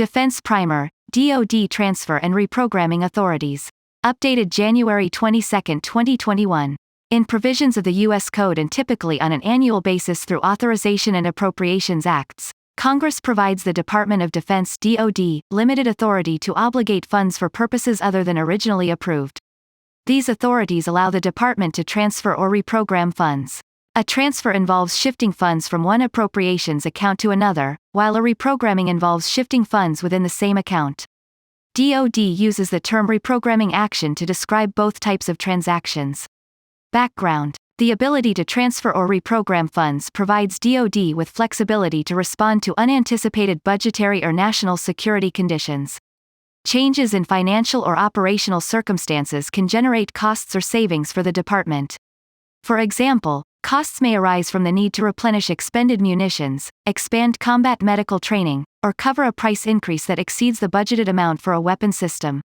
Defense Primer, DOD Transfer and Reprogramming Authorities. Updated January 22, 2021. In provisions of the U.S. Code and typically on an annual basis through Authorization and Appropriations Acts, Congress provides the Department of Defense (DOD) limited authority to obligate funds for purposes other than originally approved. These authorities allow the department to transfer or reprogram funds. A transfer involves shifting funds from one appropriations account to another, while a reprogramming involves shifting funds within the same account. DOD uses the term reprogramming action to describe both types of transactions. Background: the ability to transfer or reprogram funds provides DOD with flexibility to respond to unanticipated budgetary or national security conditions. Changes in financial or operational circumstances can generate costs or savings for the department. For example, costs may arise from the need to replenish expended munitions, expand combat medical training, or cover a price increase that exceeds the budgeted amount for a weapon system.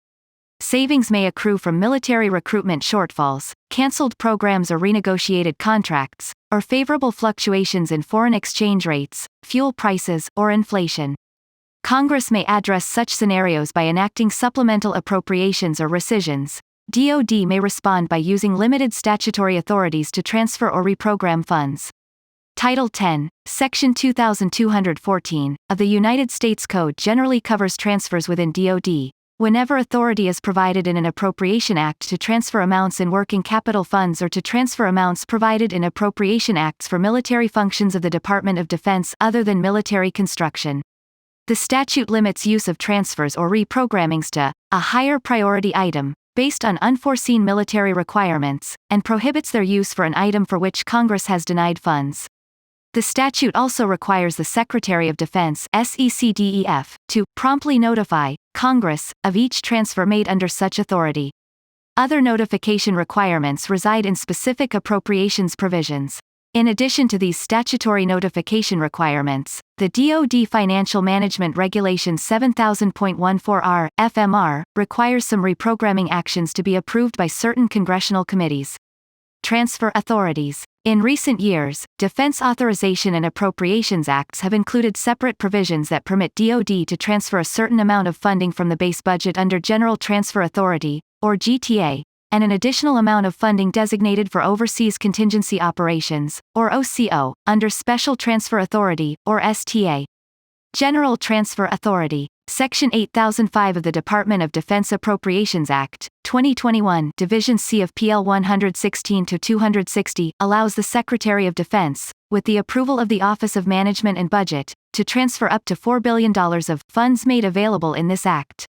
Savings may accrue from military recruitment shortfalls, canceled programs or renegotiated contracts, or favorable fluctuations in foreign exchange rates, fuel prices, or inflation. Congress may address such scenarios by enacting supplemental appropriations or rescissions. DOD may respond by using limited statutory authorities to transfer or reprogram funds. Title 10, Section 2214, of the United States Code generally covers transfers within DOD, whenever authority is provided in an appropriation act to transfer amounts in working capital funds or to transfer amounts provided in appropriation acts for military functions of the Department of Defense other than military construction. The statute limits use of transfers or reprogrammings to a higher priority item, based on unforeseen military requirements, and prohibits their use for an item for which Congress has denied funds. The statute also requires the Secretary of Defense (SECDEF) to promptly notify Congress of each transfer made under such authority. Other notification requirements reside in specific appropriations provisions. In addition to these statutory notification requirements, the DoD Financial Management Regulation 7000.14R, FMR, requires some reprogramming actions to be approved by certain congressional committees. Transfer authorities. In recent years, Defense Authorization and Appropriations Acts have included separate provisions that permit DoD to transfer a certain amount of funding from the base budget under General Transfer Authority, or GTA, and an additional amount of funding designated for Overseas Contingency Operations, or OCO, under Special Transfer Authority, or STA. General Transfer Authority. Section 8005 of the Department of Defense Appropriations Act, 2021, Division C of PL 116-260, allows the Secretary of Defense, with the approval of the Office of Management and Budget, to transfer up to $4 billion of funds made available in this act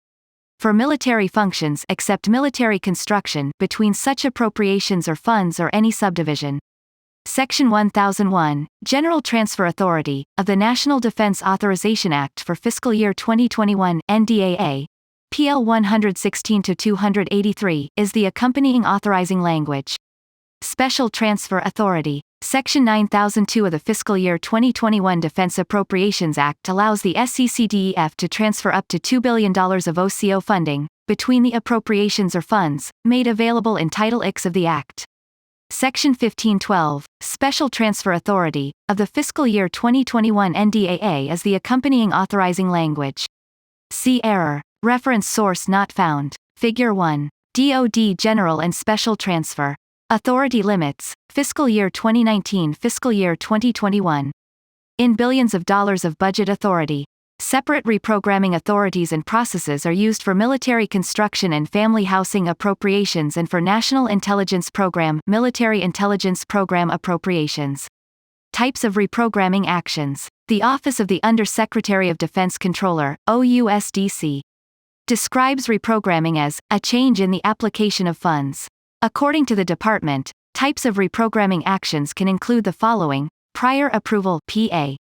for military functions except military construction between such appropriations or funds or any subdivision. Section 1001, General Transfer Authority, of the National Defense Authorization Act for fiscal year 2021, NDAA, PL 116-283, is the accompanying authorizing language. Special Transfer Authority. Section 9002 of the fiscal year 2021 Defense Appropriations Act allows the SECDEF to transfer up to $2 billion of OCO funding, between the appropriations or funds, made available in Title X of the Act. Section 1512, Special Transfer Authority, of the fiscal year 2021 NDAA is the accompanying authorizing language. See error. Reference source not found. Figure 1. DoD General and Special Transfer. Authority limits, fiscal year 2019 fiscal year 2021. In billions of dollars of budget authority. Separate reprogramming authorities and processes are used for military construction and family housing appropriations and for National Intelligence Program, Military Intelligence Program appropriations. Types of reprogramming actions. The Office of the Under-Secretary of Defense Controller, OUSD-C, describes reprogramming as a change in the application of funds. According to the department, types of reprogramming actions can include the following: prior approval (PA).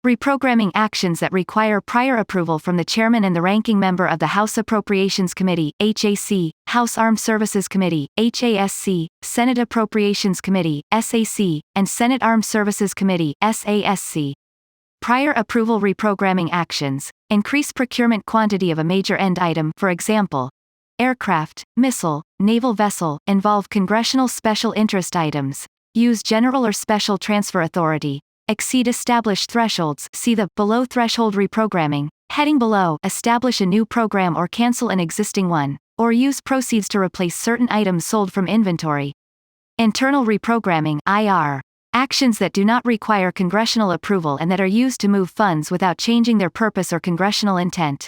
Reprogramming actions that require prior approval from the chairman and the ranking member of the House Appropriations Committee (HAC), House Armed Services Committee (HASC), Senate Appropriations Committee (SAC), and Senate Armed Services Committee (SASC). Prior approval reprogramming actions increase procurement quantity of a major end item, for example, aircraft, missile, naval vessel, involve congressional special interest items, use general or special transfer authority, exceed established thresholds, see the below threshold reprogramming, Heading below, establish a new program or cancel an existing one, or use proceeds to replace certain items sold from inventory. Internal reprogramming (IR). Actions that do not require congressional approval and that are used to move funds without changing their purpose or congressional intent.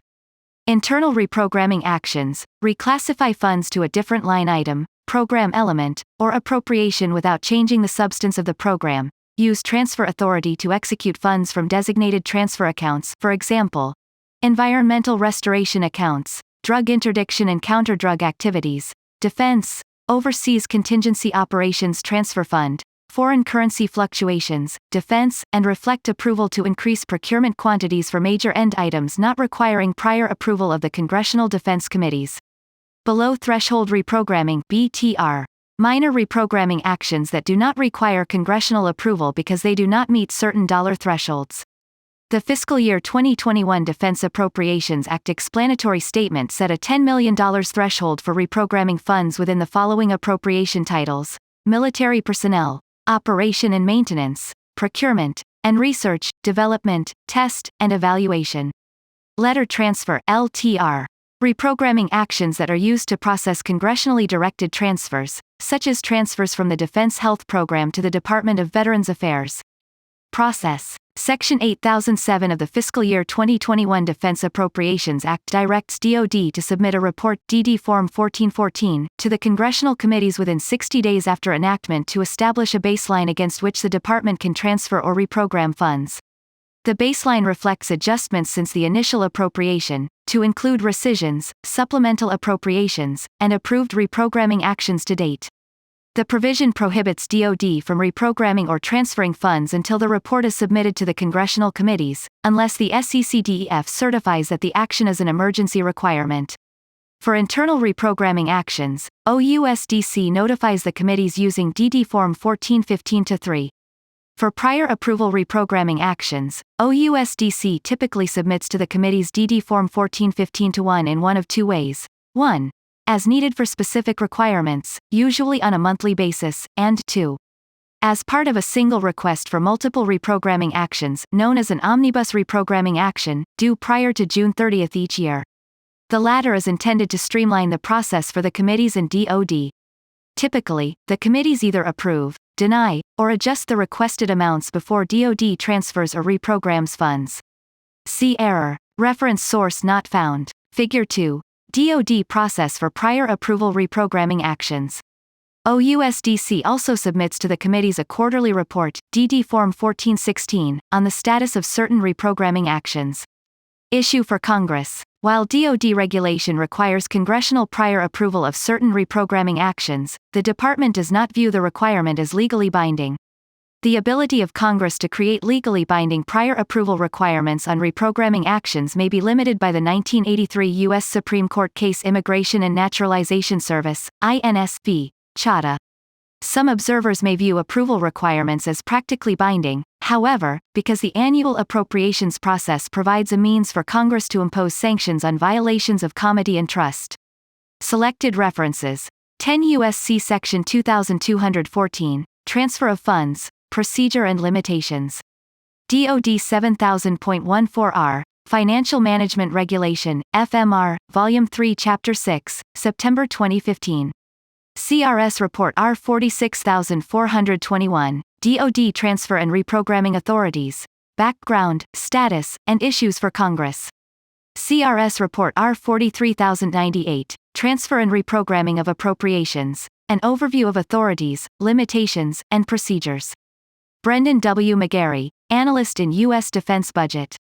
Internal reprogramming actions reclassify funds to a different line item, program element, or appropriation without changing the substance of the program. Use transfer authority to execute funds from designated transfer accounts, for example, environmental restoration accounts, drug interdiction and counter-drug activities, defense, overseas contingency operations transfer fund, foreign currency fluctuations, defense, and reflect approval to increase procurement quantities for major end items not requiring prior approval of the Congressional Defense Committees. Below threshold reprogramming (BTR). Minor reprogramming actions that do not require congressional approval because they do not meet certain dollar thresholds. The fiscal year 2021 Defense Appropriations Act explanatory statement set a $10 million threshold for reprogramming funds within the following appropriation titles: military personnel, operation and maintenance, procurement, and research, development, test, and evaluation. Letter transfer (LTR). Reprogramming actions that are used to process congressionally directed transfers, such as transfers from the Defense Health Program to the Department of Veterans Affairs. Process. Section 8007 of the fiscal year 2021 Defense Appropriations Act directs DOD to submit a report DD Form 1414 to the congressional committees within 60 days after enactment to establish a baseline against which the department can transfer or reprogram funds. The baseline reflects adjustments since the initial appropriation, to include rescissions, supplemental appropriations, and approved reprogramming actions to date. The provision prohibits DOD from reprogramming or transferring funds until the report is submitted to the congressional committees, unless the SECDEF certifies that the action is an emergency requirement. For internal reprogramming actions, OUSD-C notifies the committees using DD Form 1415-3. For prior approval reprogramming actions, OUSD-C typically submits to the committees DD Form 1415-1 in one of two ways: 1. As needed for specific requirements, usually on a monthly basis, and 2. As part of a single request for multiple reprogramming actions, known as an omnibus reprogramming action, due prior to June 30 each year. The latter is intended to streamline the process for the committees and DOD. Typically, the committees either approve, deny, or adjust the requested amounts before DOD transfers or reprograms funds. See error. Reference source not found. Figure 2. DOD process for prior approval reprogramming actions. OUSD-C also submits to the committees a quarterly report, DD Form 1416, on the status of certain reprogramming actions. Issue for Congress. While DOD regulation requires congressional prior approval of certain reprogramming actions, the department does not view the requirement as legally binding. The ability of Congress to create legally binding prior approval requirements on reprogramming actions may be limited by the 1983 U.S. Supreme Court case Immigration and Naturalization Service, INS v. Chadha. Some observers may view approval requirements as practically binding, however, because the annual appropriations process provides a means for Congress to impose sanctions on violations of comity and trust. Selected references: 10 U.S.C. Section 2214, Transfer of Funds, Procedure and Limitations. DOD 7000.14R, Financial Management Regulation, FMR, Volume 3 Chapter 6, September 2015. CRS Report R 46421, DOD Transfer and Reprogramming Authorities, Background, Status, and Issues for Congress. CRS Report R 43098, Transfer and Reprogramming of Appropriations, an Overview of Authorities, Limitations, and Procedures. Brendan W. McGarry, Analyst in U.S. Defense Budget.